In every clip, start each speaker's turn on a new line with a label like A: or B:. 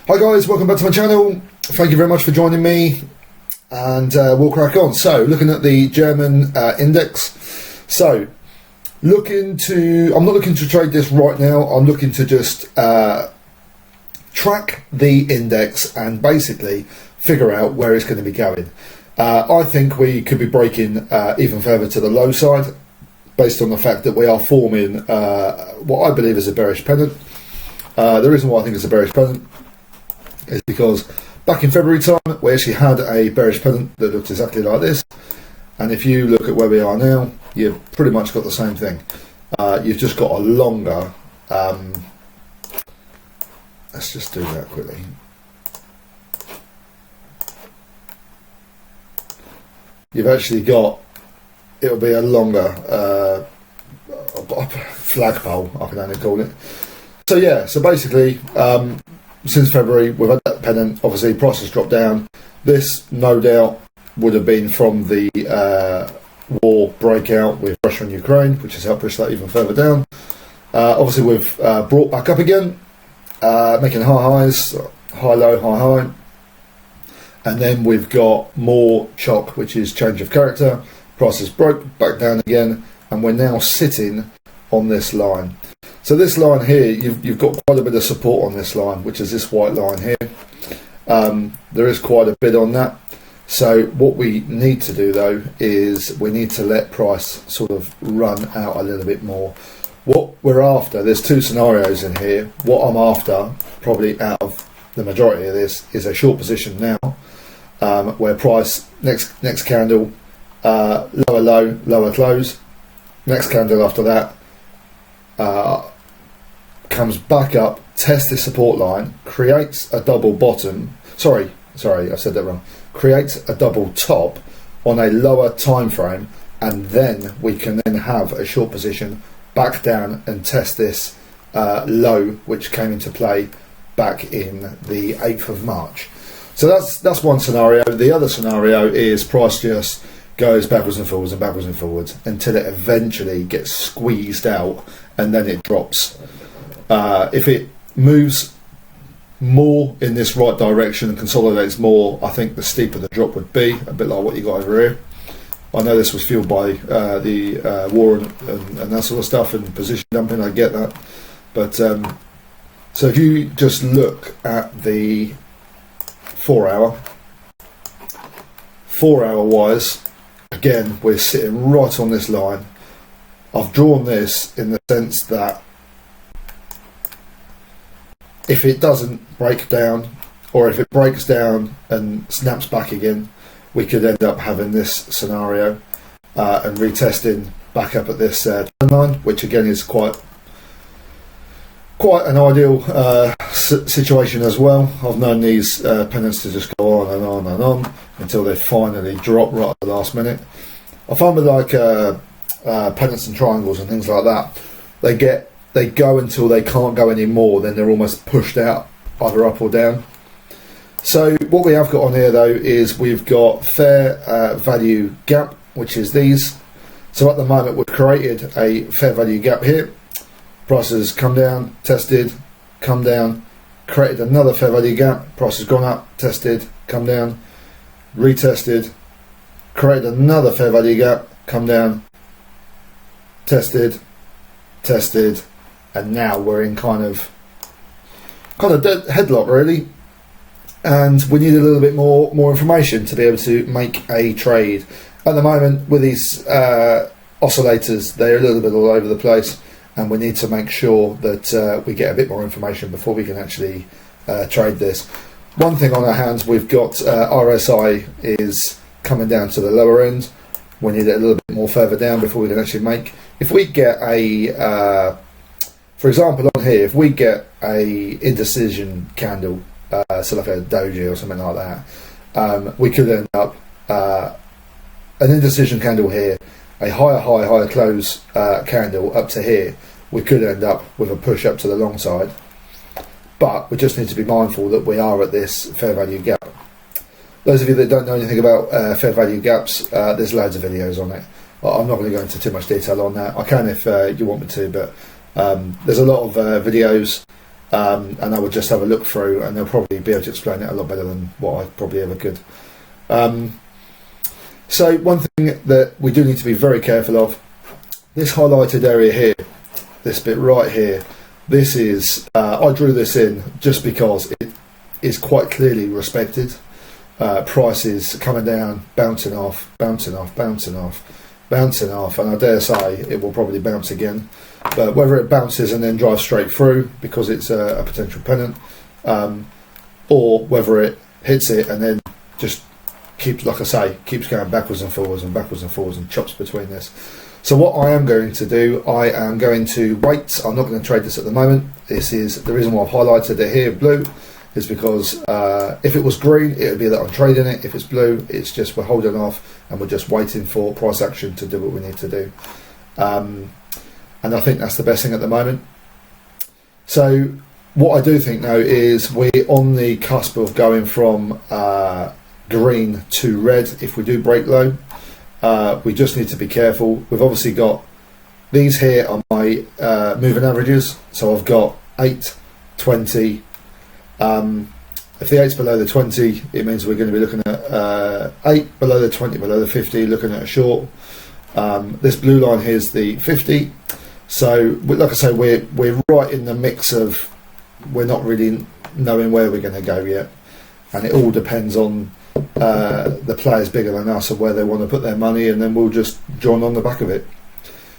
A: Hi guys, welcome back to my channel. Thank you very much for joining me, and we'll crack on. So, looking at the German index. So, I'm not looking to trade this right now. I'm looking to just track the index and basically figure out where it's going to be going. I think we could be breaking even further to the low side, based on the fact that we are forming what I believe is a bearish pennant. The reason why I think it's a bearish pennant is because back in February time we actually had a bearish pennant that looked exactly like this, and if you look at where we are now, you've pretty much got the same thing. You've just got a longer let's just do that quickly. You've actually got, it'll be a longer flagpole, I can only call it. So yeah, so basically since February we've had that pennant. Obviously price has dropped down. This no doubt would have been from the war breakout with Russia and Ukraine, which has helped push that even further down. Obviously we've brought back up again, making high highs, high low, high high, and then we've got more shock, which is change of character. Prices broke back down again, and we're now sitting on this line. So this line here, you've got quite a bit of support on this line, which is this white line here. There is quite a bit on that. So what we need to do though is we need to let price sort of run out a little bit more. What we're after, there's two scenarios in here. What I'm after, probably out of the majority of this, is a short position now, where price next candle, lower low, lower close. Next candle after that comes back up, tests the support line, creates a double bottom. Sorry, I said that wrong. Creates a double top on a lower time frame, and then we can then have a short position back down and test this low, which came into play back in the 8th of March. So that's one scenario. The other scenario is price just goes backwards and forwards and backwards and forwards until it eventually gets squeezed out, and then it drops. If it moves more in this right direction and consolidates more, I think the steeper the drop would be, a bit like what you got over here. I know this was fueled by the war and that sort of stuff and position dumping, I get that. But so if you just look at the 4 hour wise, again we're sitting right on this line. I've drawn this in the sense that if it doesn't break down, or if it breaks down and snaps back again, we could end up having this scenario and retesting back up at this trend line, which again is quite an ideal situation as well. I've known these pennants to just go on and on and on until they finally drop right at the last minute. I find with like pennants and triangles and things like that, they go until they can't go anymore, then they're almost pushed out either up or down. So what we have got on here though is we've got fair value gap, which is these. So at the moment we've created a fair value gap here. Prices come down, tested, come down, created another fair value gap. Price has gone up, tested, come down, retested, created another fair value gap, come down, tested, and now we're in kind of dead headlock really. And we need a little bit more information to be able to make a trade. At the moment with these oscillators, they're a little bit all over the place, and we need to make sure that we get a bit more information before we can actually trade this. One thing on our hands, we've got RSI is coming down to the lower end. We need it a little bit more further down before we can actually make. If we get a, for example on here, if we get a indecision candle, so like a doji or something like that, we could end up an indecision candle here, a higher close candle up to here. We could end up with a push up to the long side, but we just need to be mindful that we are at this fair value gap. Those of you that don't know anything about fair value gaps, there's loads of videos on it. I'm not going to go into too much detail on that. I can if you want me to, but there's a lot of videos and I would just have a look through, and they'll probably be able to explain it a lot better than what I probably ever could. So one thing that we do need to be very careful of, this highlighted area here, this bit right here, this is, I drew this in just because it is quite clearly respected. Prices coming down, bouncing off, bouncing off, bouncing off, bouncing off, and I dare say it will probably bounce again. But whether it bounces and then drives straight through because it's a potential pennant, or whether it hits it and then just keeps, like I say, keeps going backwards and forwards and backwards and forwards and chops between this. So what I am going to do, I am going to wait. I'm not going to trade this at the moment. This is the reason why I've highlighted it here blue, is because if it was green, it would be that I'm trading it. If it's blue, it's just we're holding off and we're just waiting for price action to do what we need to do. And I think that's the best thing at the moment. So what I do think now is we're on the cusp of going from green to red if we do break low. We just need to be careful. We've obviously got these here are my moving averages. So I've got 8, 20. If the 8's below the 20, it means we're going to be looking at 8 below the 20, below the 50, looking at a short. This blue line here is the 50. So, like I say, we're right in the mix of, we're not really knowing where we're going to go yet, and it all depends on the players bigger than us and where they want to put their money, and then we'll just join on the back of it.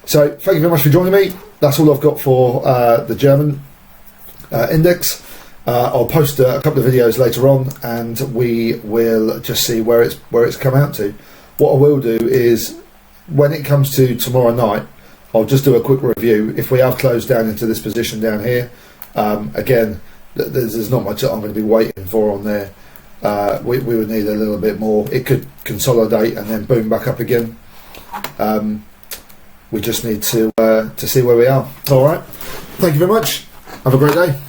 A: So, thank you very much for joining me. That's all I've got for the German index. I'll post a couple of videos later on, and we will just see where it's come out to. What I will do is, when it comes to tomorrow night, I'll just do a quick review. If we have closed down into this position down here, again, there's not much that I'm going to be waiting for on there. We would need a little bit more. It could consolidate and then boom back up again. We just need to see where we are. All right. Thank you very much. Have a great day.